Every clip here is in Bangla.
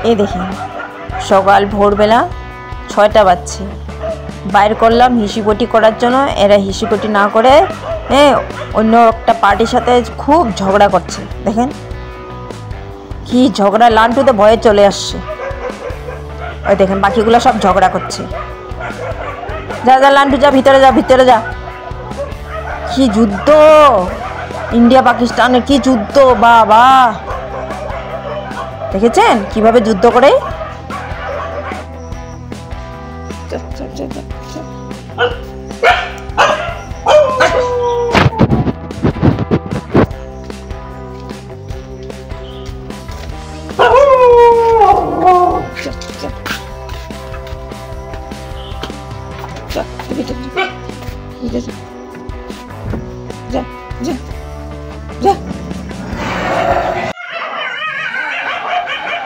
এই দেখেন সকাল ভোরবেলা 6টা বাজছে, বাইর করলাম হিসিপটি করার জন্য। এরা হিসিপটি না করে অন্য একটা পার্টির সাথে খুব ঝগড়া করছে। দেখেন কি ঝগড়া, লান্টু তো ভয়ে চলে আসছে। ওই দেখেন বাকিগুলো সব ঝগড়া করছে। যা যা লান্টু যা, ভিতরে যা, ভিতরে যা। কি যুদ্ধ, ইন্ডিয়া পাকিস্তানের কি যুদ্ধ, বাবা দেখেছেন কিভাবে যুদ্ধ করে।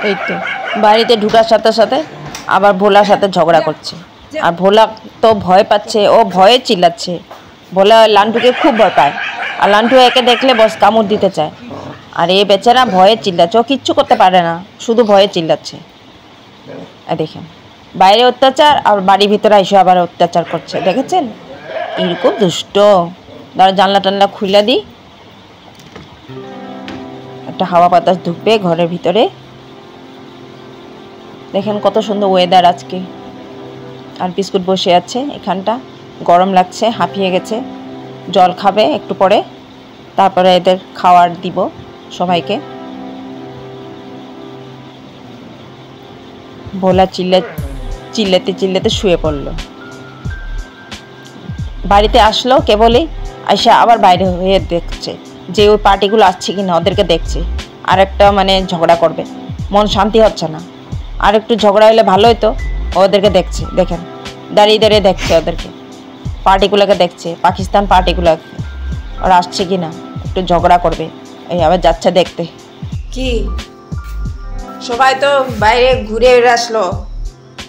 এই তো বাড়িতে ঢুকার সাথে সাথে আবার ভোলার সাথে ঝগড়া করছে। আর ভোলা তো ভয় পাচ্ছে, ও ভয়ে চিল্লাচ্ছে। ভোলা লান্টুকে খুব ভয় পায়, আর লান্টু একে দেখলে বস কামড় দিতে চায়। আর এ বেচারা ভয়ে চিল্লাচ্ছে, ও কিচ্ছু করতে পারে না, শুধু ভয়ে চিল্লাচ্ছে। দেখেন বাইরে অত্যাচার, আর বাড়ির ভিতরে এসে আবার অত্যাচার করছে। দেখেছেন এরকম দুষ্ট। ধরো জানলা টানলা খুলে দিই, একটা হাওয়া বাতাস ঢুকবে ঘরের ভিতরে। দেখেন কত সুন্দর ওয়েদার আজকে। আর বিস্কুট বসে আছে এখানটা, গরম লাগছে, হাঁপিয়ে গেছে। জল খাবে একটু পরে, তারপরে এদের খাওয়ার দিব সবাইকে। ভোলা চিল্লাতে চিল্লাতে শুয়ে পড়লো। বাড়িতে আসলো কেবলই, আইসা আবার বাইরে হয়ে দেখছে যে ওই পার্টিগুলো আসছে কিনা, ওদেরকে দেখছে। আর একটা মানে ঝগড়া করবে, মন শান্তি হচ্ছে না। আর একটু ঝগড়া হলে ভালো হতো। ওদেরকে দেখছে, দেখেন দাঁড়িয়ে দাঁড়িয়ে দেখছে ওদেরকে, পার্টিগুলোকে দেখছে, পাকিস্তান পার্টিগুলোকে। ওরা আসছে কি না, একটু ঝগড়া করবে। এই আবার যাচ্ছে দেখতে। কি সবাই তো বাইরে ঘুরে আসলো,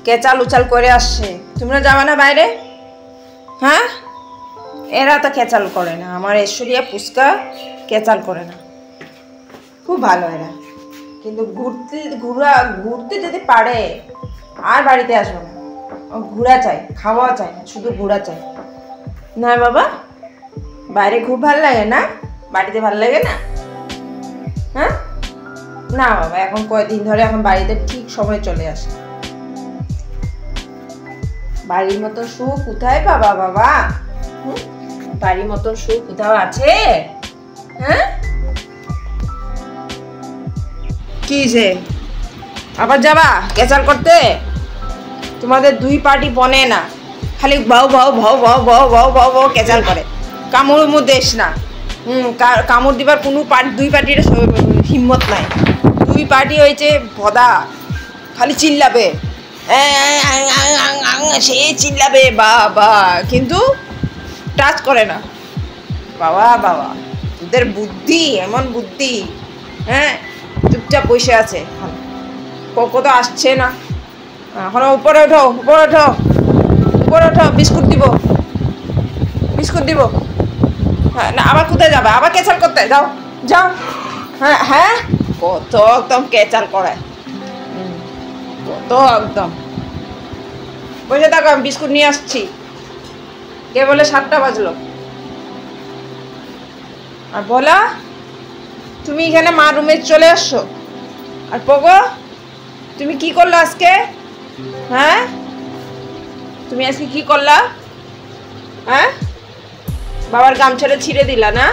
কেচাল উচাল করে আসছে, তোমরা যাবে না বাইরে? হ্যাঁ, এরা তো কেচাল করে না। আমার ঐশ্বরিয়া পুষ্কা কেচাল করে না, খুব ভালো এরা। কিন্তু ঘুরতে যদি পারে আর বাড়িতে আসবে না। ঘোরা চাই, খাওয়া চাই না, শুধু ঘোরা চাই। না বাবা, বাইরে খুব ভালো লাগে না, বাড়িতে ভালো লাগে না? হ্যাঁ না বাবা, এখন কয়েকদিন ধরে এখন বাড়িতে ঠিক সময় চলে আসে। বাড়ির মতো সুখ কোথায় পাবা বাবা? বাড়ির মতো সুখ কোথাও আছে? হ্যাঁ কি যে আবার যাবা কেচাল করতে? তোমাদের দুই পার্টি বনে না, খালি ভাও ভাও ভাও ভাও ভাও ভাও ভাও ভাও কেচাল করে। কামড় দেশ না, কামড় দিবার কোনো দুই পার্টির হিম্মত নাই। দুই পার্টি হয়েছে ভদা, খালি চিল্লাবে, সে চিল্লাবে বাবা, কিন্তু টাচ করে না। বাবা বাবা তোদের বুদ্ধি, এমন বুদ্ধি। হ্যাঁ চুপচাপ বসে আছে, কোকো তো আসছে না। এখন উপরে ওঠো, উপরে ওঠো, উপরে ওঠো, বিস্কুট দিব, বিস্কুট দিব। হ্যাঁ না, আবার কোথায় যাবে? আবার কেচাল করতে যাও, যাও। হ্যাঁ হ্যাঁ, কত একদম কেচাল করে, কত একদম। বসে থাকো, আমি বিস্কুট নিয়ে আসছি। কে বলে 7টা বাজলো? আর বলা তুমি এখানে মা রুমে চলে আসছো। আর পগো তুমি কি করলো আজকে? হ্যাঁ তুমি আজকে কি করলা? হ্যাঁ বাবার গামছাটা ছিঁড়ে দিলা না?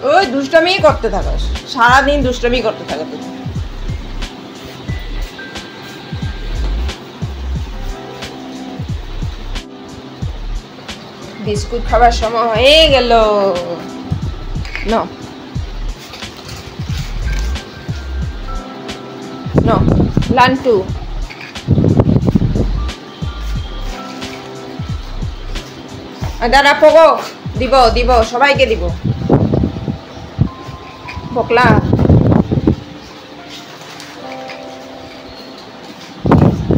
ওই দুষ্টামি করতে থাকো, সারাদিন দুষ্টামি করতে থাকো তুমি। বিস্কুট খাবার সময় হয়ে গেল। নো নো লান্টু, দাদা পগো দিব, দিব সবাইকে দিব। বকলা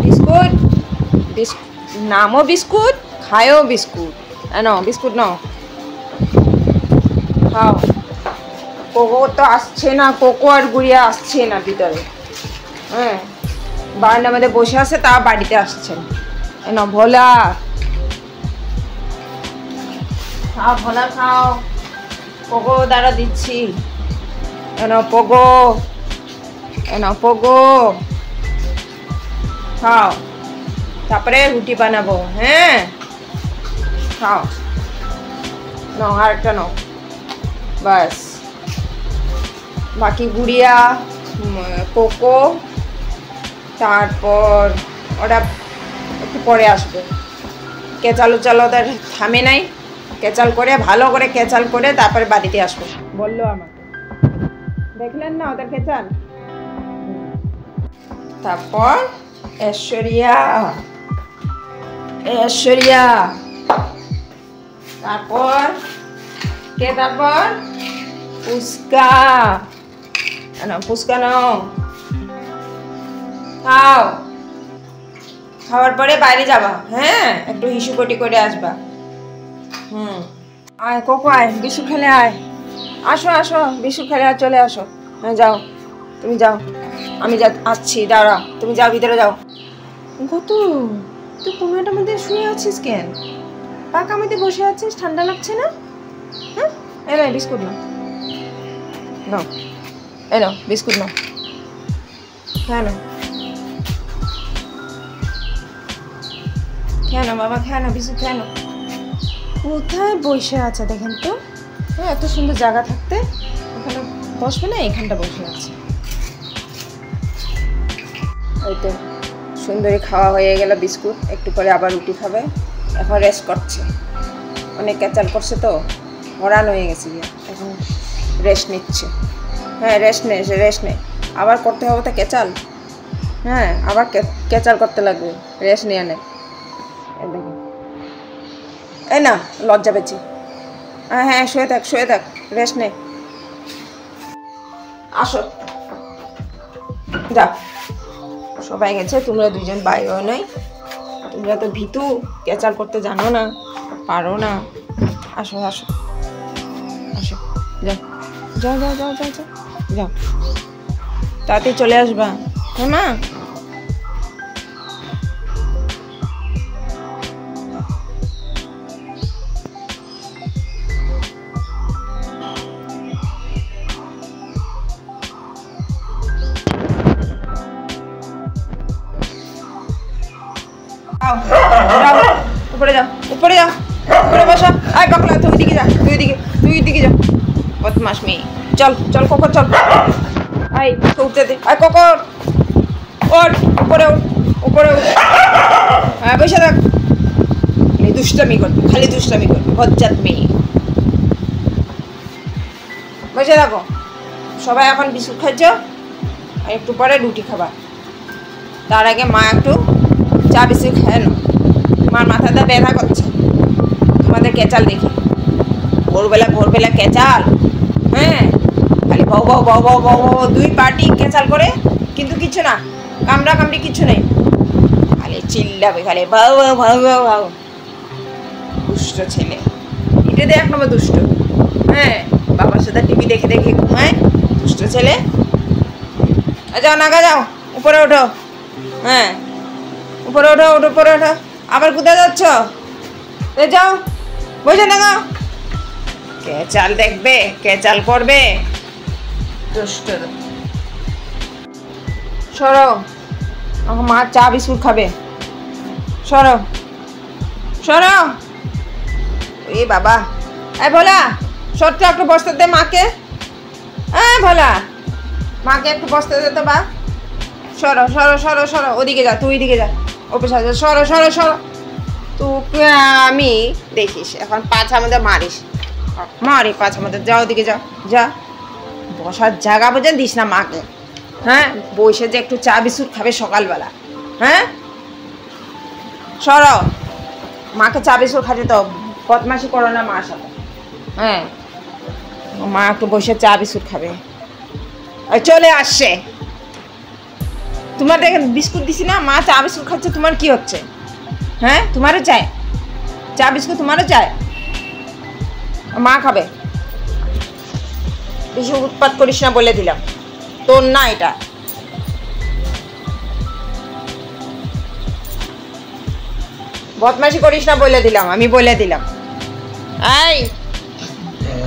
বিস্কুট, নামও বিস্কুট, খায়ও বিস্কুট। নাও বিস্কুট নাও, খাও। কোকো তো আসছে না, কোকো আর গুড়িয়া আসছে না ভিতরে। হ্যাঁ, বারান্দার মধ্যে বসে আছে, তা বাড়িতে আসছেন। এনো ভোলা, খাও ভোলা খাও। পোগো দ্বারা দিচ্ছি। এনো পোগো, এনো পোগো খাও। তারপরে রুটি বানাবো। হ্যাঁ, খাও। নাও আরেকটা নাও, বাস। বাকি গুড়িয়া, কোকো, তারপর ওরা একটু পরে আসবে। কেচাল উচাল ওদের থামে নাই, কেচাল করে ভালো করে কেচাল করে তারপরে বাড়িতে আসবে বললো আমাকে। দেখলেন না ওদের কেচাল? তারপর ঐশ্বরিয়া, ঐশ্বরিয়া, তারপর কে? তারপর পুষ্কা, পুষ্কা নাও, খাও। খাওয়ার পরে বাইরে যাবা। হ্যাঁ, একটু হিসুপটি করে আসবা। আয় কোকো, আয় বিশু খেলে আয়। আসো আসো, বিশু খেলে আর চলে আসো। হ্যাঁ যাও, তুমি যাও, আমি আসছি, দাঁড়া। তুমি যাও, ভিতরে যাও। কত তুই কোনাটার মধ্যে শুয়ে আছিস কেন? পাকা মধ্যে বসে আছিস, ঠান্ডা লাগছে না? হ্যাঁ, এলো বিস্কুট নাও, নাও এলো বিস্কুট নাও, খেয়ে নাও, খেয়ে নাও বাবা, খেয়ে নাও বিস্কুট, খেয়ে নাও। কোথায় বসে আছে দেখেন তো? হ্যাঁ, এত সুন্দর জায়গা থাকতে ওখানে বসবে না, এখানটা বসে আছে। ওই তো সুন্দরী খাওয়া হয়ে গেল বিস্কুট, একটু পরে আবার রুটি খাবে। এখন রেস্ট করছে, অনেক ক্যাচাল করছে তো, হরান হয়ে গেছে গিয়ে, এখন রেস্ট নিচ্ছে। হ্যাঁ, রেস্ট নে, রেস্ট নে, আবার করতে হবে তো ক্যাচাল। হ্যাঁ, আবার ক্যাচাল করতে লাগবে, রেস্ট নিয়ে নে। দেখুন, এই না লজ্জা পেয়েছি। হ্যাঁ হ্যাঁ, শুয়ে থাক, শুয়ে থাক, রেস্ট নে। আসো, যা, সবাই গেছে, তোমরা দুজন বাইরেও নাই। তোমরা তো ভীতু, ক্যাচাল করতে জানো না, পারো না। আসো আসো আসো, যাও যাও যাও যাও যাও যাও যাও, তাড়াতাড়ি চলে আসবা। হ্যাঁ মা, উপরে যাও, উপরে যাও, উপরে বসো। আয় পাকলা, তুই দিকে যা, তুই দিকে যা, বদমাস মেয়ে। চল চল কোকর, চল। আয় উঠতে দে, আয় কোকর, ওঠ, উপরে উঠ, উপরে উঠ। হ্যাঁ, বসে থাক, খালি দুষ্টামি করবি, খালি দুষ্টামি করবি, বজ্জাত মেয়ে। বসে থাকো। সবাই এখন বিস্কুট খাইছ, আর একটু পরে রুটি খাবা। তার আগে মা একটু চা বিস্কুট খায় না, মার মাথাটা ব্যথা করছে তোমাদের ক্যাচাল দেখি। ভোরবেলা ক্যাচাল। হ্যাঁ, খালি বউ বউ বউ বউ বউ বউ, দুই পার্টি ক্যাচাল করে, কিন্তু কিছু না, কামড়া কামড়ি কিছু নেই, খালি চিল্লাবে, খালি ভাউ ভাউ ভাউ ভাউ ভাউ। দুষ্ট ছেলে, এটা এক নম্বর দুষ্ট। হ্যাঁ, বাবার সাথে টিভি দেখে দেখে ঘুমায়, দুষ্ট ছেলে। যাও নাগা, যাও উপরে ওঠো। হ্যাঁ, উপরে ওঠো, উপরে ওঠো। আবার কোথায় যাচ্ছ? যাও, বসে থাকো। ক্যাচাল দেখবে, ক্যাচাল করবে, দুষ্ট। সরো, আমার মা চা বিস্কুট খাবে। সরো সরো। এই বাবা, এই ভোলা, সরটা একটু বসতে দে মাকে। হ্যাঁ ভোলা, মাকে একটু বসতে দে তো বা। সরো সরো সরো সরো, ওদিকে যা, তুই এদিকে যা, অফিস আছে। সরো সরো সরো, তোকে আমি দেখিস এখন পাছা মধ্যে মারিস, মারি পাছা মধ্যে। যাও ওদিকে যাও, যা, বসার জায়গা বোঝেন দিস না মাকে। হ্যাঁ, বসে যে একটু চা বিস্কুট খাবে সকালবেলা। হ্যাঁ, সরো, মাকে চা বিস্কুট খাতে তো বদমাশি করো না মার সাথে। হ্যাঁ, মা একটু বসে চা বিস্কুট খাবে। চলে আসছে, তোমার দেখেন বিস্কুট দিছি না, মা চা বিস্কুট খাচ্ছে, তোমার কি হচ্ছে? হ্যাঁ, তোমারও চাই চা বিস্কুট, তোমারও চাই, মা খাবে। বেশি উৎপাত করিস না বলে দিলাম, তোর না এটা। বদমাশি করিস না বলে দিলাম, আমি বলে দিলাম। এই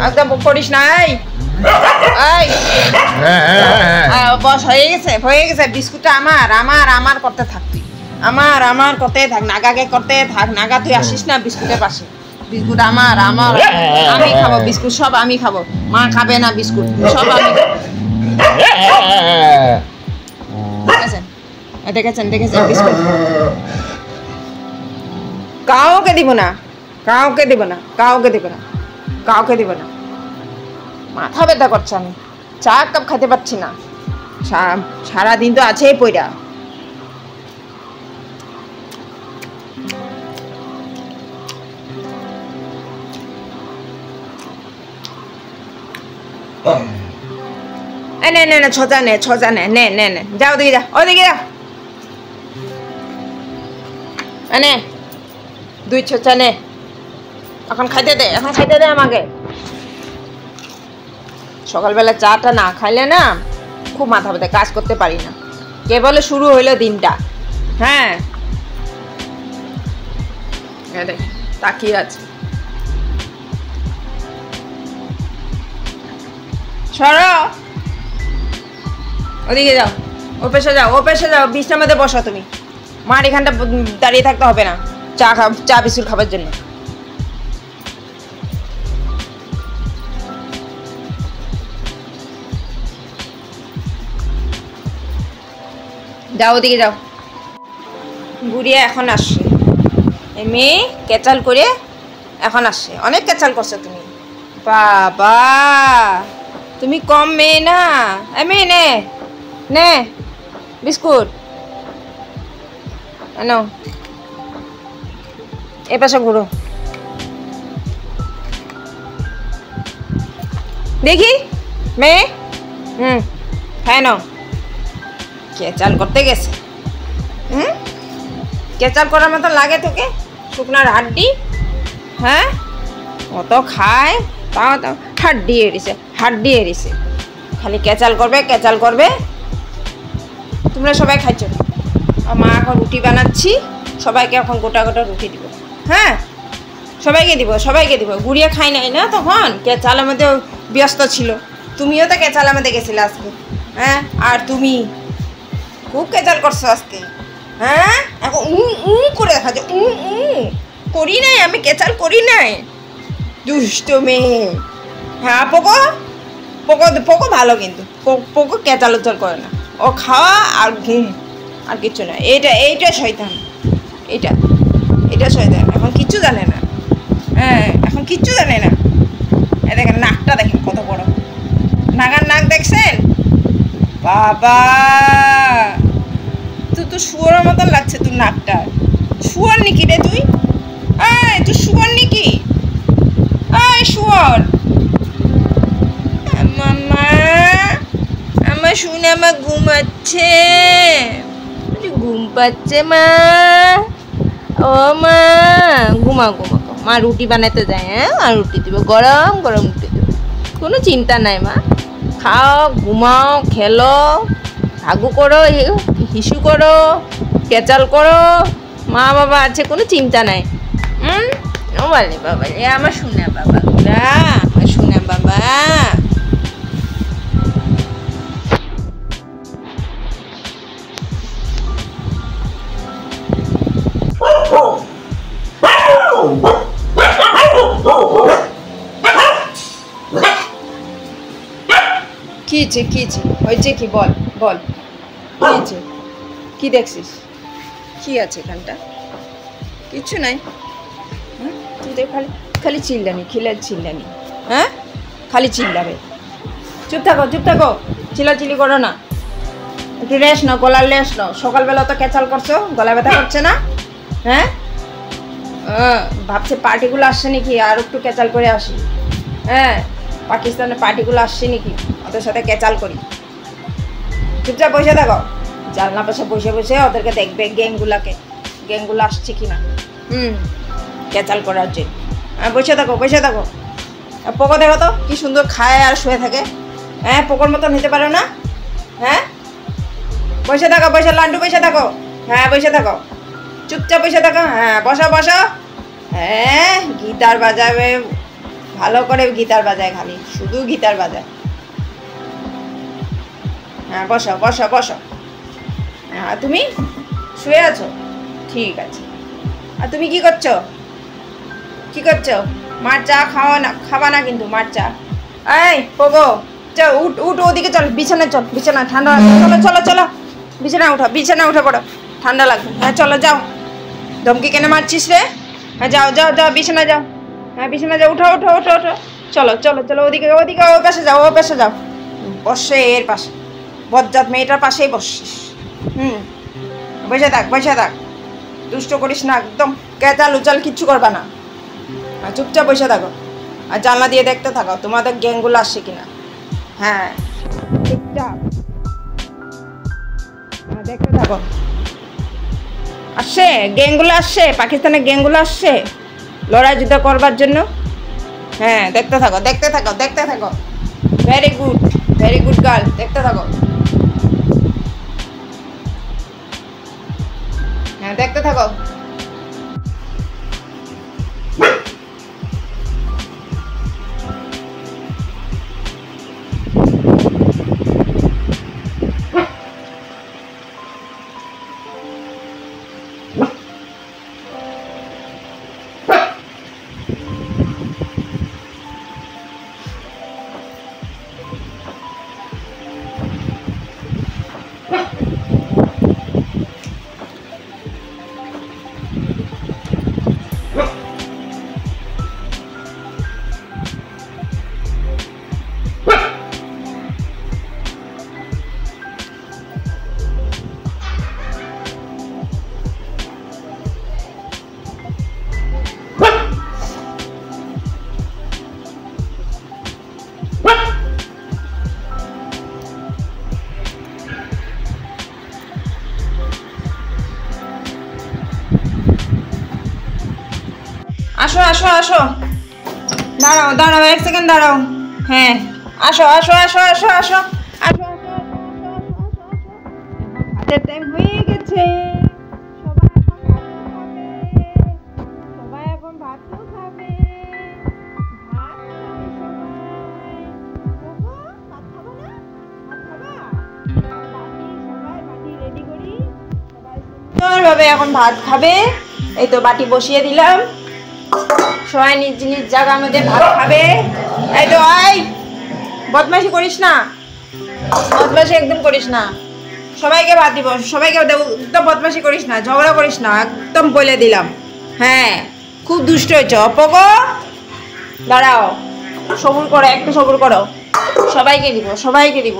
একদম করিস না। এই বস, হয়ে গেছে। বিস্কুটটা আমার করতে থাক তুই, আমার করতে থাক, নাগাকে করতে থাক। নাগা তুই আসিস না বিস্কুটের পাশে। বিস্কুট আমার, আমি খাবো বিস্কুট, সব আমি খাবো। মা খাবে না বিস্কুট, সব আমি খাবো। দেখেছেন বিস্কুট কাউকে দিব না। মাথা ব্যথা করছে, আমি চা কাপ খেতে পারছি না, সারাদিন তো আছেই পইরা। নে ছজা নে, যাও ওদিকে যা, নে 2 ছোচা নে। এখন খাইতে দে আমাকে। সকালবেলা চাটা না খাইলে না খুব মাথা ব্যথা, কাজ করতে পারি না। কেবল শুরু হইলো দিনটা। হ্যাঁ তাকিয়ে আছে। সরো, ওদিকে যাও, ও পেশে যাও, বিছনার মধ্যে বসো তুমি। মার এখানটা দাঁড়িয়ে থাকতে হবে না চা বিস্কুট খাবার জন্য। যাও ওদিকে যাও। গুড়িয়া এখন আসছে, মেয়ে কেচাল করে এখন আসছে। অনেক কেচাল করছো তুমি, বাবা তুমি কম মেয়ে না। মেয়ে নে বিস্কুট নাও, এ পাশে ঘুরো দেখি। মেয়ে হ্যাঁ নাও। কেচাল করতে গেছে। কেচাল করার মতো লাগে তোকে? শুকনার হাড্ডি। হ্যাঁ অত খায়, তাও হাড্ডি এড়িছে। খালি কেচাল করবে। তোমরা সবাই খাইছ। মা এখন রুটি বানাচ্ছি, সবাইকে এখন গোটা রুটি দিব। হ্যাঁ সবাইকে দিব। গুড়িয়া খাই নাই না তখন, কেচালের মধ্যে ব্যস্ত ছিল। তুমিও তো কেচালের মধ্যে গেছিলে আজকে। হ্যাঁ আর তুমি খুব কেচাল করছো আজকে। হ্যাঁ এখন করে দেখা যায়। করি নাই, আমি কেচাল করি নাই। দুষ্ট মেয়ে। হ্যাঁ পোকো ভালো, কিন্তু পোকো কেচাল উচ্চার করে না। ও খাওয়া আর ঘুম, আর কিচ্ছু না। এইটা শয়তান, এটা শয়তান। এখন কিচ্ছু জানে না। হ্যাঁ এখন কিচ্ছু জানে না। দেখেন নাকটা, দেখেন কত বড় নাগার নাক, দেখছেন? বাবা তুই তো শুয়োরের মতন লাগছে তোর নাকটা। শুয়োর নাকি রে তুই? তুই শুয়োর নাকি? শুয়োর। মামা আমার শুনে আমার ঘুমাচ্ছে, ঘুম পাচ্ছে মা। ও মা ঘুমা। মা রুটি বানাতে যায়। হ্যাঁ মা রুটি দিব, গরম রুটি দিব। কোনো চিন্তা নাই মা, খাও, ঘুমাও, খেলো, হাগু করো, হিসু করো, কেচাল করো। মা বাবা আছে, কোনো চিন্তা নাই। বাবা আমার শোনা বাবা, আমার শোনা বাবা। কি হয়েছে? কি বল কি দেখছিস? কি আছে এখানটা? কিছু নাই। তুই দেখ, খালি চিল্লানি। হ্যাঁ খালি চিল্লাবে। চুপ থাকো, চিল্লাচিল্লি করো না। একটু রেস্ট নাও, গলার রেস্ট নাও। সকালবেলা তো কেচাল করছো, গলা ব্যথা করছে না? হ্যাঁ ভাবছে পার্টিগুলো আসছে নাকি, আর একটু কেচাল করে আসি। হ্যাঁ পাকিস্তানের পার্টিগুলো আসছে নাকি, ওদের সাথে কেচাল করি। চুপচাপ বসে থাকো, জানলা পাশে বসে ওদেরকে দেখবে, গ্যাংগুলো আসছে কিনা কেচাল করার জন্য। বসে থাকো। পোকো দেখো তো কি সুন্দর খায় আর শুয়ে থাকে। হ্যাঁ পোকোর মতন হতে পারো না? হ্যাঁ বসে থাকো, লান্ডু বসে থাকো। হ্যাঁ বসে থাকো। চুপচাপ বসে থাকো। হ্যাঁ বসো বসো। হ্যাঁ গিটার বাজাবে, ভালো করে গিটার বাজায়, খালি শুধু গিটার বাজায়। হ্যাঁ বসো বসো বসো। হ্যাঁ তুমি শুয়ে আছো, ঠিক আছে। আর তুমি কি করছো, কি করছো? মার চা খাওয়া না, খাবা না কিন্তু মার চা। এই পোগো, চল উঠ উঠ, ওদিকে চল, বিছানায় চল, বিছানা ঠান্ডা লাগবে। চলো চলো চলো, বিছানায় উঠো, বিছানায় উঠে পড়ো, ঠান্ডা লাগবে। হ্যাঁ চলো যাও, ধমকি কেন মারছিস রে? হ্যাঁ যাও যাও যাও, বিছানা যাও। হ্যাঁ বিছানা যাও, উঠো উঠো উঠো উঠো। চলো চলো চলো, ওদিকে ওদিকে, ও পাশে যাও, ও পাশে যাও। বসে এর পাশে, বজ্জাত মেয়েটার পাশেই বসছিস। বসে থাক বসে থাক, দুষ্ট করিস না একদম, কেচাল উচাল কিচ্ছু করবা না। আর চুপচাপ বসে থাকো, আর জানলা দিয়ে দেখতে থাকো তোমাদের গ্যাংগুলো আসছে কিনা। হ্যাঁ চুপচাপ দেখতে থাকো। আসছে গ্যাংগুলো, আসছে পাকিস্তানের গ্যাংগুলো আসছে লড়াই যুদ্ধ করবার জন্য। হ্যাঁ দেখতে থাকো দেখতে থাকো দেখতে থাকো। ভেরি গুড গার্ল, দেখতে থাকো। হ্যাঁ দেখতে থাকো। আসো আসো আসো, দাঁড়াও দাঁড়াও, 1 সেকেন্ড দাঁড়াও। হ্যাঁ আসো আসো আসো আসো আসো আসো। ভাতের টাইম হয়ে গেছে, সবাই এখন ভাত খাবে। সুন্দরভাবে এখন ভাত খাবে। এই তো বাটি বসিয়ে দিলাম, সবাই নিজ নিজ জায়গার মধ্যে ভাত খাবে। এই তো আই, বদমাশি করিস না, বদমাশি একদম করিস না। সবাইকে ভাত দিব, সবাইকে একদম বদমাশি করিস না, ঝগড়া করিস না, একদম বলে দিলাম। হ্যাঁ খুব দুষ্ট হয়েছ অপগো। দাঁড়াও, সবুর করো, একটু সবুর করো। সবাইকে দিব, সবাইকে দিব।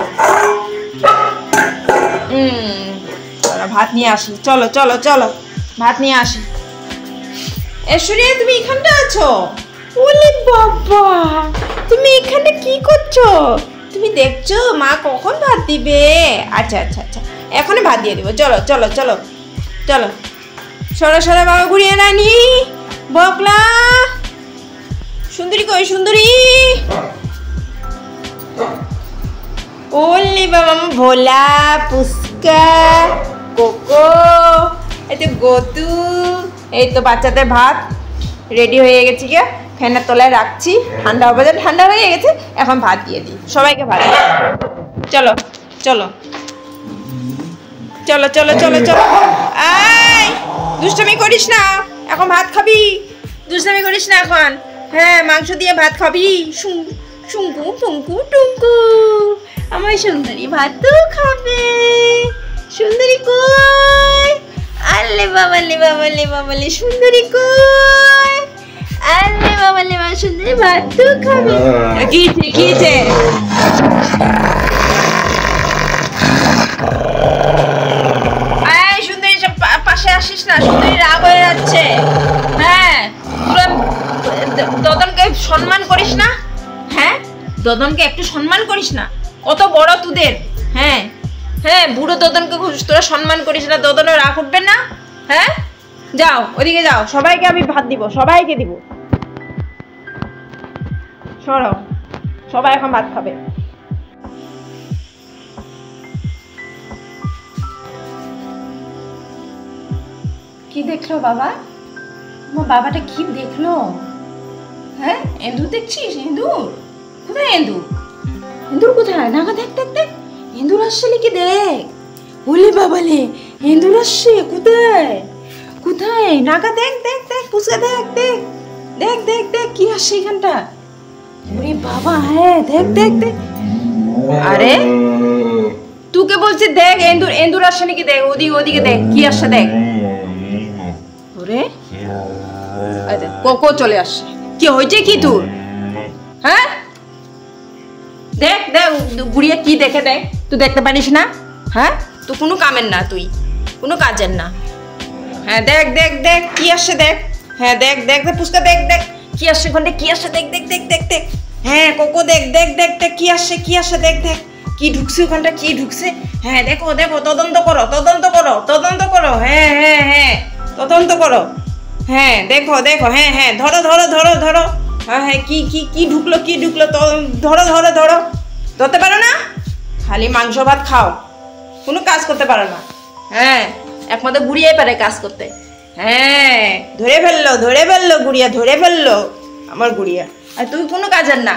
ভাত নিয়ে আসি, চলো চলো চলো, ভাত নিয়ে আসি। এশ্বরিয়া তুমি এখানটা আছো? ওলে বাবা, তুমি এখানে কি করছো? তুমি দেখছো মা কখন ভাত দিবে? আচ্ছা আচ্ছা আচ্ছা, এখন ভাত দিয়ে দিব। চলো চলো চলো চলো, সরা সরা বাবা ঘুরিয়ে রানি বকলা। সুন্দরী কই সুন্দরী? ওলে বাবা, ভোলা, পুস্কা, কোকো, এই তো গতু। এই তো বাচ্চাদের ভাত রেডি হয়ে গেছে, গিয়ে ফ্যানের তলায় রাখছি, ঠান্ডা হবে, ঠান্ডা হয়ে গেছে। এখন ভাত দিয়ে দিই, সবাইকে ভাত। চলো চলো চলো চলো চলো চলো। আয় দুষ্টামি করিস না, এখন ভাত খাবি, দুষ্টামি করিস না এখন। হ্যাঁ মাংস দিয়ে ভাত খাবি। শুঙ্কু টুঙ্কু টুঙ্কু, আমার সুন্দরী ভাত তো খাবে। সুন্দরী কই? আলে বাবালে বাবালে বাবালে, সুন্দরী কই? আলে বাবালে বাবা, সুন্দরী ভাত তো খাবে। কিছে কিছে? আয় সুন্দরী, পাশে আসিস না, সুন্দরী রাগ হয়ে যাচ্ছে। হ্যাঁ দদনকে সম্মান করিস না? হ্যাঁ দদনকে একটু সম্মান করিস না? কত বড় তোদের। হ্যাঁ হ্যাঁ, বুড়ো দদনকে তোরা সম্মান করিস না, দদনের রাগ উঠবে না? হ্যাঁ যাও ওদিকে যাও, সবাইকে আমি ভাত দিব, সবাইকে দিব। সরো, সবাই এখন ভাত খাবে। কি দেখলো বাবা? আমার বাবাটা কি দেখলো? হ্যাঁ, এন্দুর দেখছিস? এন্দুর কোথায়? এন্দুর কোথায়? নাগা দেখ দেখ দেখ, এন্দুর আসছে নাকি দেখ। ওলে বাবালে, এন্দুর আসছে। কোথায় কোথায়? নাগা দেখ দেখ দেখ, পুষে দেখ দেখ দেখ দেখ দেখ কি আসছে এখানটা। ওরে বাবা, হ্যাঁ দেখ দেখ দেখ। আরে তোকে বলছি দেখ, এন্দুর এন্দুর আসছে নাকি দেখ। ওদিকে দেখ কি আসছে দেখ। ওরে কোকো চলে আসছে। কি হয়েছে কি তোর? হ্যাঁ দেখ দেখ, গুড়িয়া কি দেখে দেখ। তুই দেখতে পারিস না? হ্যাঁ, তো কোনো কামের না, তুই কোনো কাজের না। হ্যাঁ দেখ দেখ দেখ কি আসছে দেখ। হ্যাঁ দেখ দেখ দেখ, পুষ্কা দেখ দেখ কি আসছে ওখানে, কি আসছে দেখ দেখ দেখ দেখ দেখ। হ্যাঁ কোকো দেখ দেখ দেখ দেখ কি আসছে দেখ দেখ কি ঢুকছে ওখানটা, কি ঢুকছে। হ্যাঁ দেখো দেখো, তদন্ত করো। হ্যাঁ হ্যাঁ হ্যাঁ, তদন্ত করো। হ্যাঁ দেখো দেখো, হ্যাঁ হ্যাঁ, ধরো। হ্যাঁ হ্যাঁ, কি ঢুকলো ধরো। ধরতে পারো না? খালি মাংস ভাত খাও, কোনো কাজ করতে পারো না। হ্যাঁ, একমাত্র গুড়িয়াই পারে কাজ করতে। হ্যাঁ, ধরে ফেললো গুড়িয়া, ধরে ফেললো আমার গুড়িয়া। আর তুই কোনো কাজের না,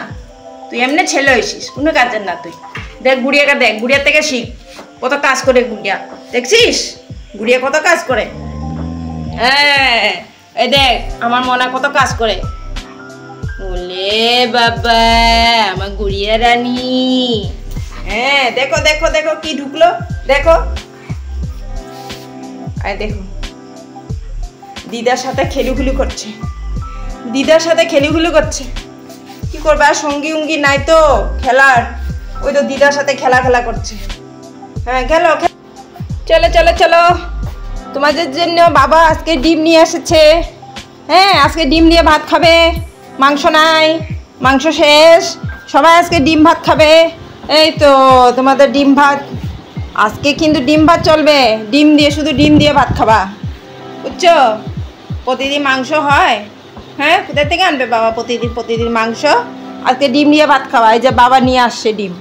তুই এমনি ছেলে হয়েছিস, কোনো কাজের না তুই। দেখ গুড়িয়াকে দেখ, গুড়িয়ার থেকে শিখ কত কাজ করে গুড়িয়া। দেখছিস গুড়িয়া কত কাজ করে? হ্যাঁ এই দেখ আমার মনা কত কাজ করে। ওলে বাবা, আমার গুড়িয়া রানী। হ্যাঁ দেখো দেখো দেখো কি ঢুকলো দেখো। আর দেখো দিদার সাথে খেলুখুলু করছে। কি করবে, আর সঙ্গী উঙ্গি নাই তো খেলার, ওই তো দিদার সাথে খেলা করছে। হ্যাঁ চলো চলো, তোমাদের জন্য বাবা আজকে ডিম নিয়ে এসেছে। হ্যাঁ, আজকে ডিম দিয়ে ভাত খাবে। মাংস নাই, মাংস শেষ, সবাই আজকে ডিম ভাত খাবে। এই তো তোমাদের ডিম ভাত আজকে, কিন্তু ডিম ভাত চলবে। শুধু ডিম দিয়ে ভাত খাবা, বুঝছো? প্রতিদিন মাংস হয়? হ্যাঁ, কোথা থেকে আনবে বাবা প্রতিদিন মাংস? আজকে ডিম দিয়ে ভাত খাবা। এই যে বাবা নিয়ে আসছে ডিম,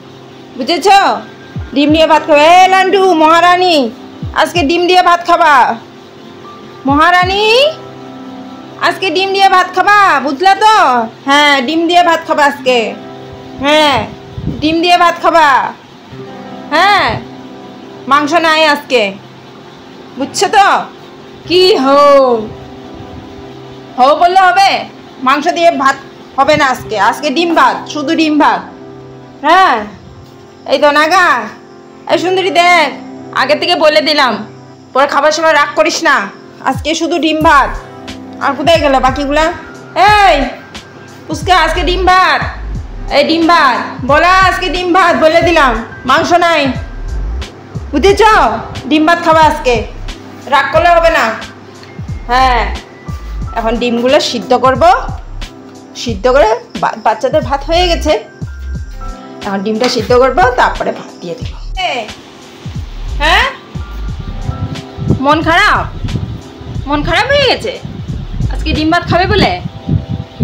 বুঝেছ? ডিম দিয়ে ভাত খাবে। এ লান্ডু মহারানী, আজকে ডিম দিয়ে ভাত খাবা। মহারানী আজকে ডিম দিয়ে ভাত খাবা, বুঝলা তো? হ্যাঁ, ডিম দিয়ে ভাত খাবা আজকে। হ্যাঁ, ডিম দিয়ে ভাত খাবা। হ্যাঁ, মাংস নাই আজকে, বুঝছো তো? কি হো বললে হবে? মাংস দিয়ে ভাত হবে না আজকে ডিম ভাত, শুধু ডিম ভাত। হ্যাঁ এই তো নাগা, এই সুন্দরী দেখ, আগে থেকে বলে দিলাম, পরে খাবার সময় রাগ করিস না। আজকে শুধু ডিম ভাত। আর কোথায় গেল বাকিগুলা? এই পুষ্কা, আজকে ডিম ভাত। এই ডিম ভাত বলা, আজকে ডিম ভাত বলে দিলাম, মাংস নাই, বুঝেছ? ডিম ভাত খাবা আজকে, রাগ করলে হবে না। হ্যাঁ, এখন ডিমগুলো সিদ্ধ করে বাচ্চাদের ভাত হয়ে গেছে। এখন ডিমটা সিদ্ধ করবো, তারপরে ভাত দিয়ে দেবো। হ্যাঁ, মন খারাপ হয়ে গেছে আজকে ডিম ভাত খাবে বলে?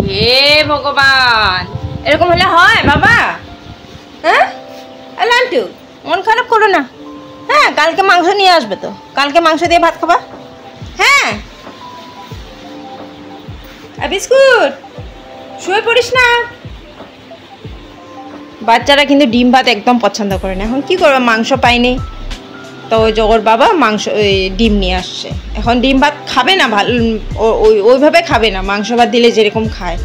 হে ভগবান, এরকম হলে হয় বাবা? হ্যাঁ লান্টু, মন খারাপ করো না। হ্যাঁ, কালকে মাংস নিয়ে আসবে তো, কালকে মাংস দিয়ে ভাত খাবা। হ্যাঁ, বিস্কুট, শুয়ে পড়িস না। বাচ্চারা কিন্তু ডিম ভাত একদম পছন্দ করে না। এখন কি করবে, মাংস পাইনি তো ওই জগর বাবা ডিম নিয়ে আসছে। এখন ডিম ভাত খাবে না, ভালো ওইভাবে খাবে না। মাংস ভাত দিলে যেরকম খায়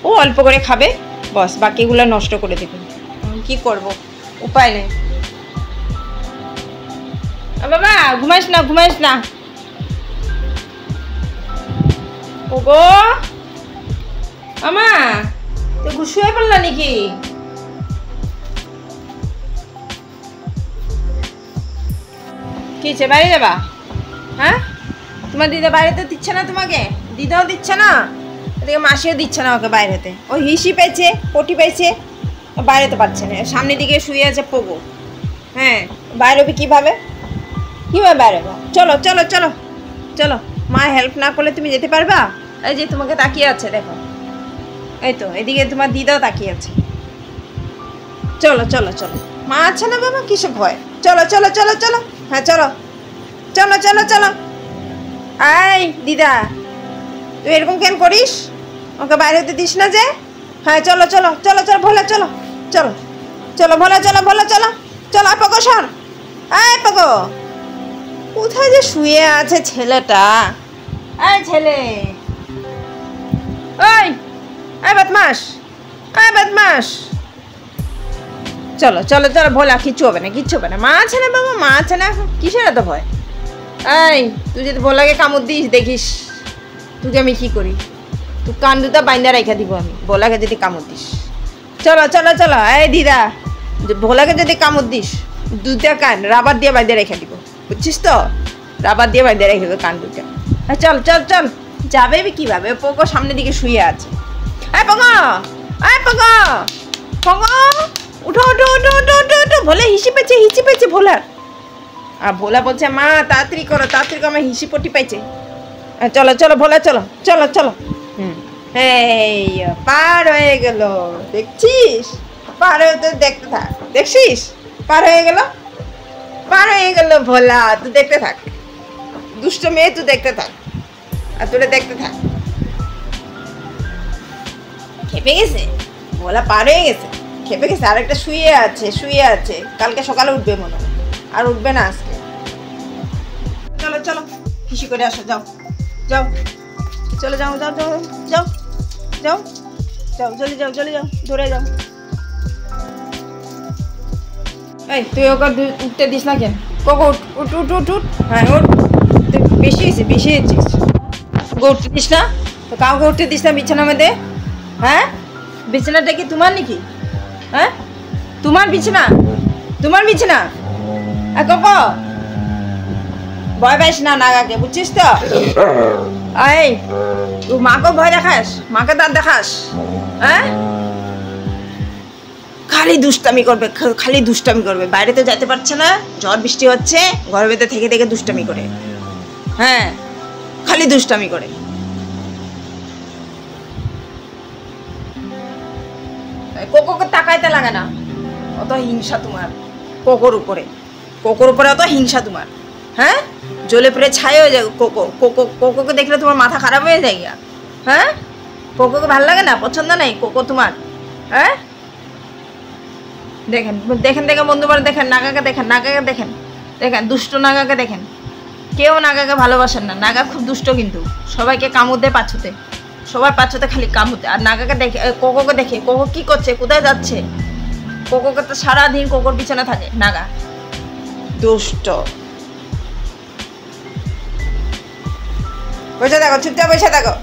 ও অল্প করে খাবে, বস, বাকিগুলো নষ্ট করে দেবে। কি করব, উপায় নেই। বাবা ঘুমাইস না। ওগো আমা, তো শুয়ে পড়লা নাকি? কি হচ্ছে, বাইরে যাবা? হ্যাঁ, তোমার দিদা বাইরেতে দিচ্ছে না তোমাকে, দিদাও দিচ্ছে না, এদিকে মাসিও দিচ্ছে না ওকে বাইরেতে। ওই হিসি পেয়েছে, পটি পেয়েছে, বাইরে তো পাচ্ছে না। সামনের দিকে শুয়ে আছে পোগো। হ্যাঁ, বাইরে কীভাবে বাইরে? চলো, মা হেল্প না করলে তুমি যেতে পারবা? এই যে তোমাকে তাকিয়ে আছে দেখো, এই তো এদিকে তোমার দিদাও তাকিয়ে আছে। চলো, মা আছে না বাবা, কিসে ভয়? চলো। হ্যাঁ চলো। এই দিদা, তুই এরকম কেন করিস? ওকে বাইরে হতে দিস না যে? হ্যাঁ চলো চলো চলো চলো ভোলা, চলো চলো চলো ভোলা, চলো ভোলা, চলো চলো। পগো শোন, এই পগো, কোথায় যে শুয়ে আছে ছেলেটা? এই ছেলে, ওই এই বদমাস, এই বদমাস, চলো চলো চলো ভোলা, কিচ্ছু হবে না, কিচ্ছু হবে না। মা আছে না বাবা, মা আছে না, কিসের এত ভয়? এই তুই যদি ভোলাকে কামড় দিস, দেখিস তোকে আমি কি করি। তুই কান দুটা বাইন্দা রেখে দিব আমি, ভোলাকে যদি কামড় দিস। চলো চলো চলো। এই দিদা, ভোলাকে যদি কামড় দিস, দুটা কান রাবার দিয়ে বাইন্দা রেখে দিব, বুঝছিস তো? রাবার দিয়ে বাইন্দা রেখে দেবো কান দুটা। চল চল চল। যাবে কিভাবে? পোকো সামনের দিকে শুয়ে আছে। এই পগো, এই পগো, পগো, উঠো উঠো উঠো উঠো উঠো উঠো। ভোলা হিসি পেয়েছে, হিসি পেয়েছে ভোলার। আর ভোলা বলছে মা তাড়াতাড়ি করো, তাড়াতাড়ি করো, আমার হিসি পটি পাইছে। চলো চলো ভোলা, চলো চলো চলো। এই পার হয়ে গেল, দেখছিস? পার হয়ে তো দেখতে থাক, দেখছিস? পার হয়ে গেল, পার হয়ে গেল ভোলা, তুই দেখতে থাক। দুষ্ট মেয়ে, তুই দেখতে থাক, আর তোরা দেখতে থাক। খেপে গেছে ভোলা, পার হয়ে গেছে, খেপে গেছে। আরেকটা শুয়ে আছে, শুয়ে আছে, কালকে সকালে উঠবে মনে হয়, আর উঠবে না আজকে। চলো চলো, হিসি করে আসো, যাও যাও, চলে যাও যাও যাও যাও যাও যাও, চলে যাও চলে যাও, ধরে যাও। এই তুই ওকে উঠতে দিস না কেন? কোকো উঠ উঠ উঠ উঠ উঠ। হ্যাঁ উঠ, তুই বেশি হয়েছে, বেশি হয়েছিস। ওকে উঠতে দিস না তো, কাউকে উঠতে দিস না বিছানার মধ্যে। হ্যাঁ, বিছানাটা কি তোমার নাকি? হ্যাঁ, তোমার বিছানা, তোমার বিছানা। কোকো, ভয় পাইস না নাগাকে, বুঝছিস তো? এই তুই মাকে ভয় দেখাস, মাকে দাঁত দেখাস? হ্যাঁ, খালি দুষ্টামি করবে, খালি দুষ্টামি করবে। বাইরে তো যেতে পারছে না, ঝড় বৃষ্টি হচ্ছে, ঘরের ভেতরে থেকে থেকে দুষ্টামি করে। হ্যাঁ, খালি দুষ্টামি করে। কোকোকে তাকাইতে লাগে না, অত হিংসা তোমার কোকোর উপরে, কোকোর উপরে অত হিংসা তোমার। হ্যাঁ, জ্বলে পড়ে ছাই হয়ে যায় কোকো। কোকো, কোকোকে দেখলে তোমার মাথা খারাপ হয়ে যায়। হ্যাঁ, কোকোকে ভালো লাগে না, পছন্দ নেই কোকো তোমার? হ্যাঁ, দেখেন দেখেন দেখেন বন্ধুবার, দেখেন নাগাকে, দেখেন নাগাকে, দেখেন দেখেন দুষ্ট নাগাকে দেখেন। কেউ নাগাকে ভালোবাসেন না, নাগা খুব দুষ্ট, কিন্তু সবাইকে কামড় দেয় পাছুতে, সবার পাছুতে খালি কামড়তে। আর নাগাকে দেখে, কোকোকে দেখে, কোকো কি করছে, কোথায় যাচ্ছে? কোকোকে তো সারাদিন কোকোর পিছনে থাকে নাগা, দুষ্ট। বসে থাকো, চুপচাপ বসে থাকো।